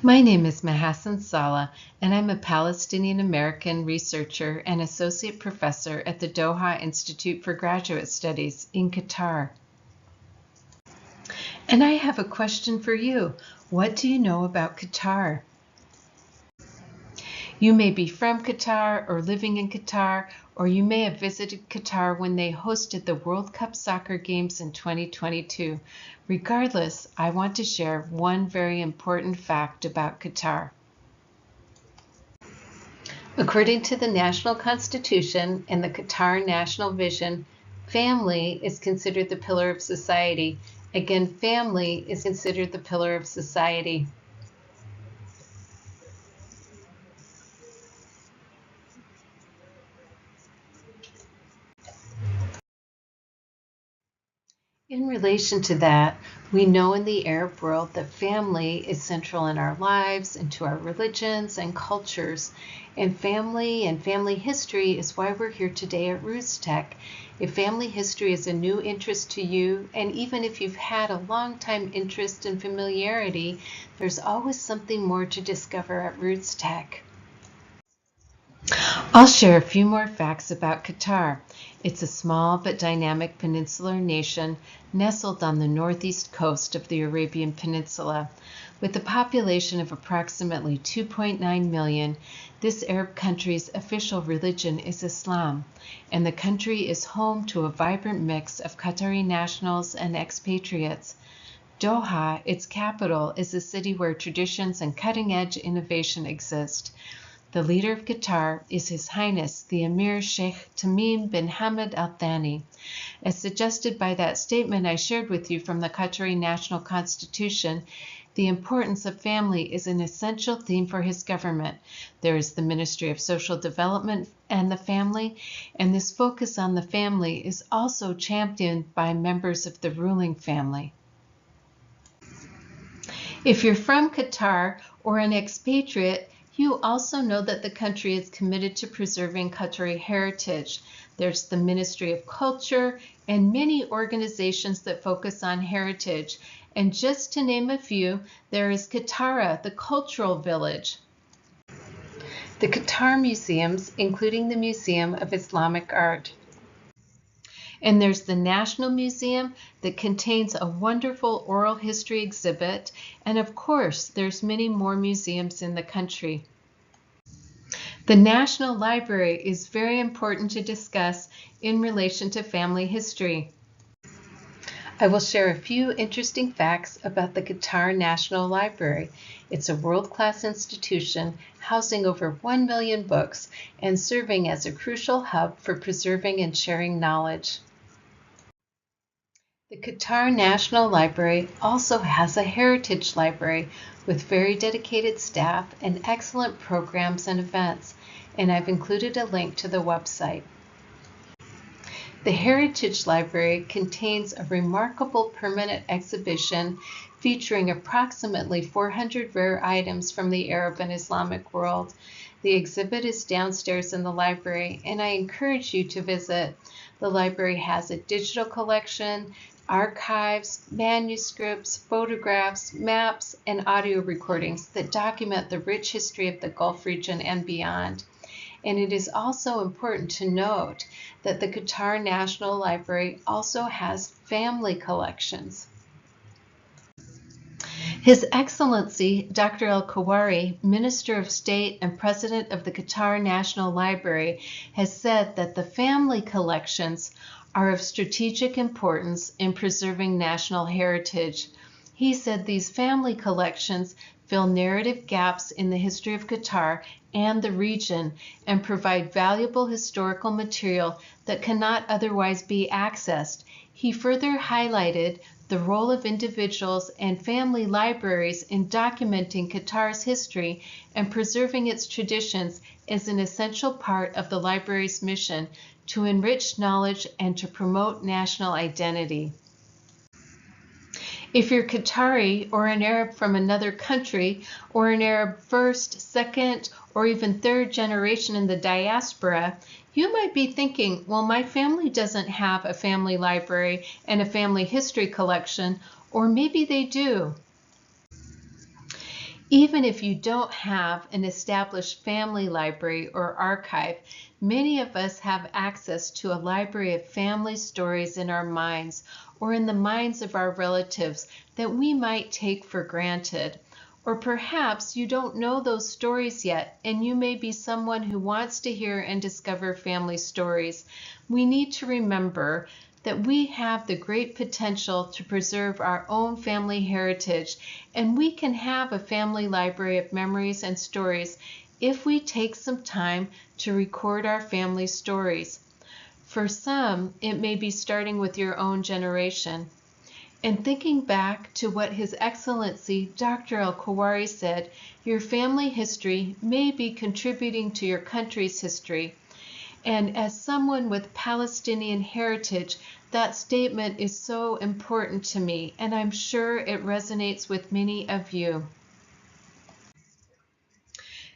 My name is Mahassan Saleh, and I'm a Palestinian American researcher and associate professor at the Doha Institute for Graduate Studies in Qatar. And I have a question for you. What do you know about Qatar? You may be from Qatar or living in Qatar, or you may have visited Qatar when they hosted the World Cup Soccer Games in 2022. Regardless, I want to share one very important fact about Qatar. According to the National Constitution and the Qatar National Vision, family is considered the pillar of society. Again, family is considered the pillar of society. In relation to that, we know in the Arab world that family is central in our lives and to our religions and cultures. And family history is why we're here today at RootsTech. If family history is a new interest to you, and even if you've had a long time interest and familiarity, there's always something more to discover at RootsTech. I'll share a few more facts about Qatar. It's a small but dynamic peninsular nation nestled on the northeast coast of the Arabian Peninsula. With a population of approximately 2.9 million, this Arab country's official religion is Islam, and the country is home to a vibrant mix of Qatari nationals and expatriates. Doha, its capital, is a city where traditions and cutting-edge innovation exist. The leader of Qatar is His Highness the Emir Sheikh Tamim bin Hamad Al Thani. As suggested by that statement I shared with you from the Qatari National Constitution, the importance of family is an essential theme for his government. There is the Ministry of Social Development and the Family, and this focus on the family is also championed by members of the ruling family. If you're from Qatar or an expatriate, you also know that the country is committed to preserving Qatari heritage. There's the Ministry of Culture and many organizations that focus on heritage. And just to name a few, there is Qatara, the cultural village. The Qatar museums, including the Museum of Islamic Art. And there's the National Museum that contains a wonderful oral history exhibit. And of course, there's many more museums in the country. The National Library is very important to discuss in relation to family history. I will share a few interesting facts about the Qatar National Library. It's a world-class institution housing over 1 million books and serving as a crucial hub for preserving and sharing knowledge. The Qatar National Library also has a heritage library with very dedicated staff and excellent programs and events, and I've included a link to the website. The Heritage Library contains a remarkable permanent exhibition featuring approximately 400 rare items from the Arab and Islamic world. The exhibit is downstairs in the library, and I encourage you to visit. The library has a digital collection, archives, manuscripts, photographs, maps, and audio recordings that document the rich history of the Gulf region and beyond. And it is also important to note that the Qatar National Library also has family collections. His Excellency Dr. El Kawari, Minister of State and President of the Qatar National Library, has said that the family collections are of strategic importance in preserving national heritage. He said these family collections fill narrative gaps in the history of Qatar and the region and provide valuable historical material that cannot otherwise be accessed. He further highlighted the role of individuals and family libraries in documenting Qatar's history and preserving its traditions as an essential part of the library's mission to enrich knowledge and to promote national identity. If you're Qatari or an Arab from another country, or an Arab first, second, or even third generation in the diaspora, you might be thinking, well, my family doesn't have a family library and a family history collection, or maybe they do. Even if you don't have an established family library or archive, many of us have access to a library of family stories in our minds or in the minds of our relatives that we might take for granted. Or perhaps you don't know those stories yet, and you may be someone who wants to hear and discover family stories. We need to remember that we have the great potential to preserve our own family heritage, and we can have a family library of memories and stories if we take some time to record our family stories. For some, it may be starting with your own generation. And thinking back to what His Excellency Dr. El-Kuwari said, your family history may be contributing to your country's history. And as someone with Palestinian heritage, that statement is so important to me, and I'm sure it resonates with many of you.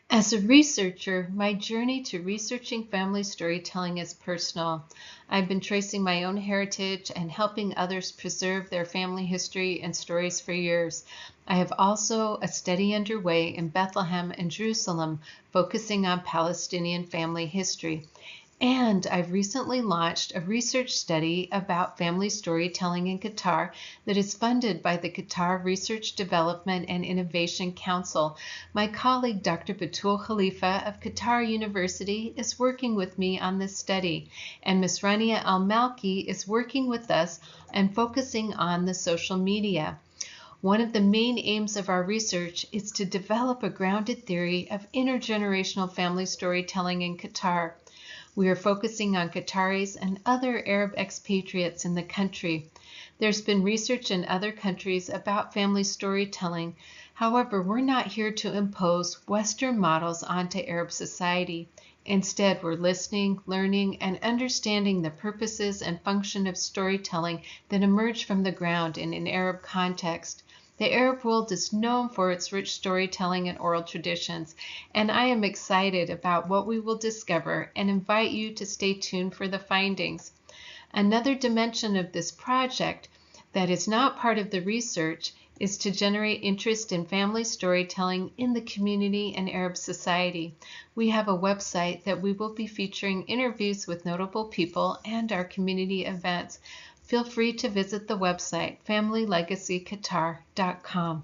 As a researcher, my journey to researching family storytelling is personal. I've been tracing my own heritage and helping others preserve their family history and stories for years. I have also a study underway in Bethlehem and Jerusalem, focusing on Palestinian family history. And I've recently launched a research study about family storytelling in Qatar that is funded by the Qatar Research Development and Innovation Council. My colleague, Dr. Batul Khalifa of Qatar University, is working with me on this study, and Ms. Rania Al-Malki is working with us and focusing on the social media. One of the main aims of our research is to develop a grounded theory of intergenerational family storytelling in Qatar. We are focusing on Qataris and other Arab expatriates in the country. There's been research in other countries about family storytelling. However, we're not here to impose Western models onto Arab society. Instead, we're listening, learning, and understanding the purposes and function of storytelling that emerge from the ground in an Arab context. The Arab world is known for its rich storytelling and oral traditions, and I am excited about what we will discover and invite you to stay tuned for the findings. Another dimension of this project that is not part of the research is to generate interest in family storytelling in the community and Arab society. We have a website that we will be featuring interviews with notable people and our community events. Feel free to visit the website familylegacyqatar.com.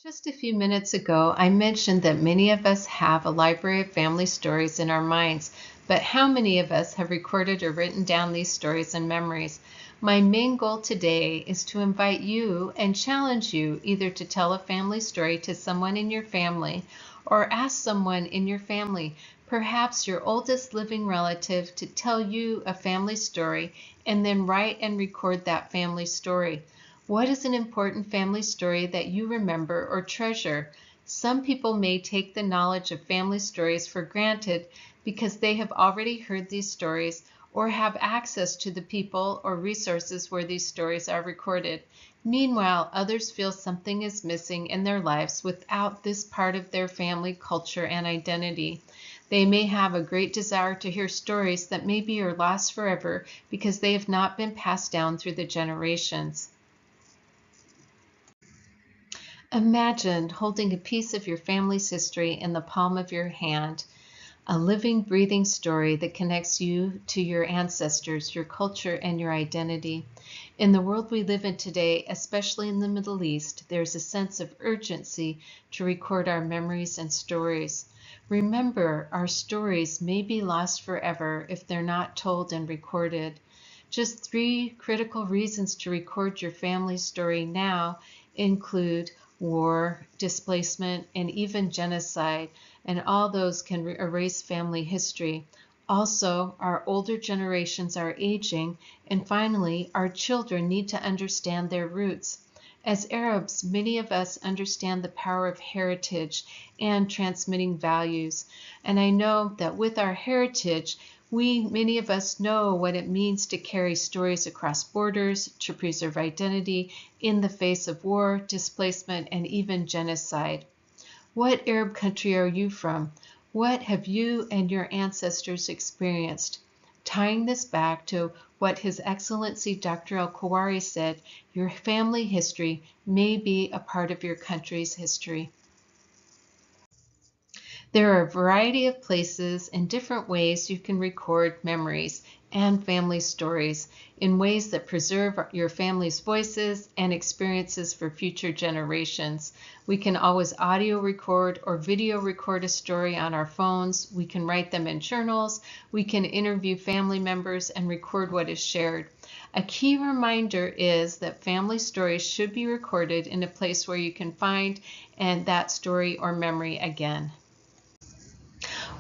Just a few minutes ago, I mentioned that many of us have a library of family stories in our minds, but how many of us have recorded or written down these stories and memories? My main goal today is to invite you and challenge you either to tell a family story to someone in your family or ask someone in your family, perhaps your oldest living relative, to tell you a family story and then write and record that family story. What is an important family story that you remember or treasure? Some people may take the knowledge of family stories for granted because they have already heard these stories or have access to the people or resources where these stories are recorded. Meanwhile, others feel something is missing in their lives without this part of their family culture and identity. They may have a great desire to hear stories that maybe are lost forever because they have not been passed down through the generations. Imagine holding a piece of your family's history in the palm of your hand, a living, breathing story that connects you to your ancestors, your culture, and your identity. In the world we live in today, especially in the Middle East, there's a sense of urgency to record our memories and stories. Remember, our stories may be lost forever if they're not told and recorded. Just 3 critical reasons to record your family story now include war, displacement, and even genocide, and all those can erase family history. Also, our older generations are aging, and finally, our children need to understand their roots. As Arabs, many of us understand the power of heritage and transmitting values, and I know that with our heritage, many of us know what it means to carry stories across borders, to preserve identity in the face of war, displacement, and even genocide. What Arab country are you from? What have you and your ancestors experienced? Tying this back to what His Excellency Dr. El-Kuwari said, your family history may be a part of your country's history. There are a variety of places and different ways you can record memories and family stories in ways that preserve your family's voices and experiences for future generations. We can always audio record or video record a story on our phones. We can write them in journals. We can interview family members and record what is shared. A key reminder is that family stories should be recorded in a place where you can find that story or memory again.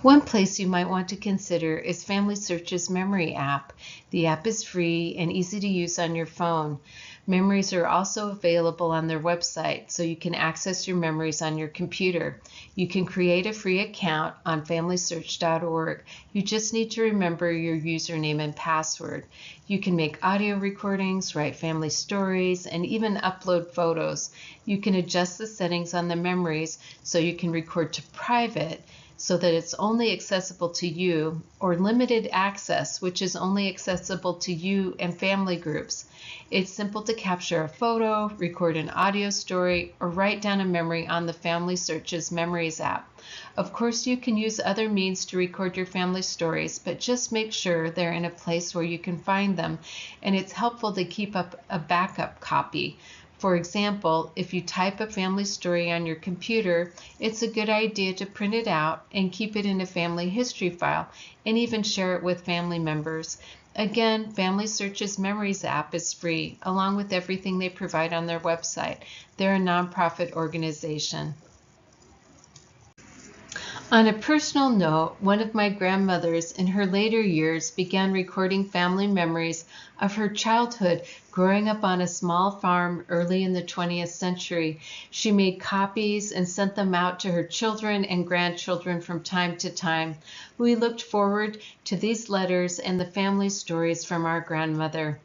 One place you might want to consider is Family Search's Memory app. The app is free and easy to use on your phone. Memories are also available on their website, so you can access your memories on your computer. You can create a free account on FamilySearch.org. You just need to remember your username and password. You can make audio recordings, write family stories, and even upload photos. You can adjust the settings on the memories so you can record to private, so that it's only accessible to you, or limited access, which is only accessible to you and family groups. It's simple to capture a photo, record an audio story, or write down a memory on the Family Search's Memories app. Of course, you can use other means to record your family stories, but just make sure they're in a place where you can find them, and it's helpful to keep up a backup copy. For example, if you type a family story on your computer, it's a good idea to print it out and keep it in a family history file and even share it with family members. Again, Family Search's Memories app is free, along with everything they provide on their website. They're a nonprofit organization. On a personal note, one of my grandmothers in her later years began recording family memories of her childhood growing up on a small farm early in the 20th century. She made copies and sent them out to her children and grandchildren from time to time. We looked forward to these letters and the family stories from our grandmother.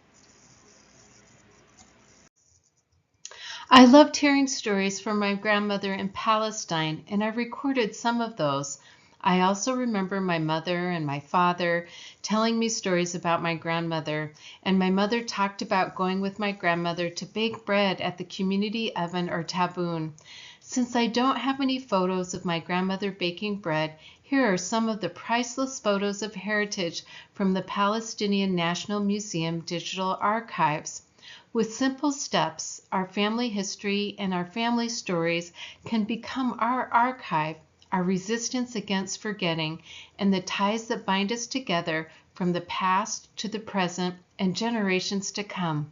I loved hearing stories from my grandmother in Palestine, and I recorded some of those. I also remember my mother and my father telling me stories about my grandmother, and my mother talked about going with my grandmother to bake bread at the community oven or taboon. Since I don't have any photos of my grandmother baking bread, here are some of the priceless photos of heritage from the Palestinian National Museum digital archives. With simple steps, our family history and our family stories can become our archive, our resistance against forgetting, and the ties that bind us together from the past to the present and generations to come.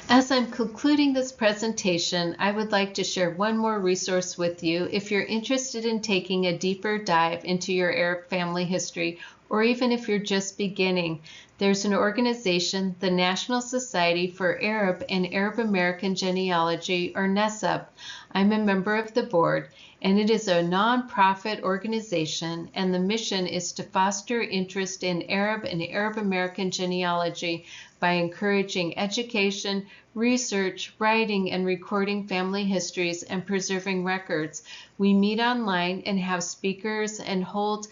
As I'm concluding this presentation, I would like to share one more resource with you if you're interested in taking a deeper dive into your Arab family history, or even if you're just beginning. There's an organization, the National Society for Arab and Arab American Genealogy, or NESAB. I'm a member of the board, and it is a non-profit organization, and the mission is to foster interest in Arab and Arab American genealogy by encouraging education, research, writing, and recording family histories and preserving records. We meet online and have speakers and hold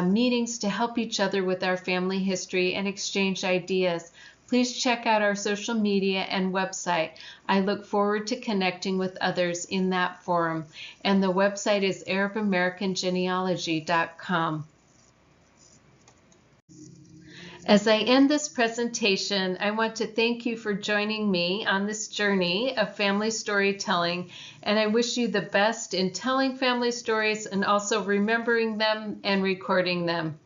meetings to help each other with our family history and exchange ideas. Please check out our social media and website. I look forward to connecting with others in that forum. And the website is ArabAmericanGenealogy.com. As I end this presentation, I want to thank you for joining me on this journey of family storytelling, and I wish you the best in telling family stories and also remembering them and recording them.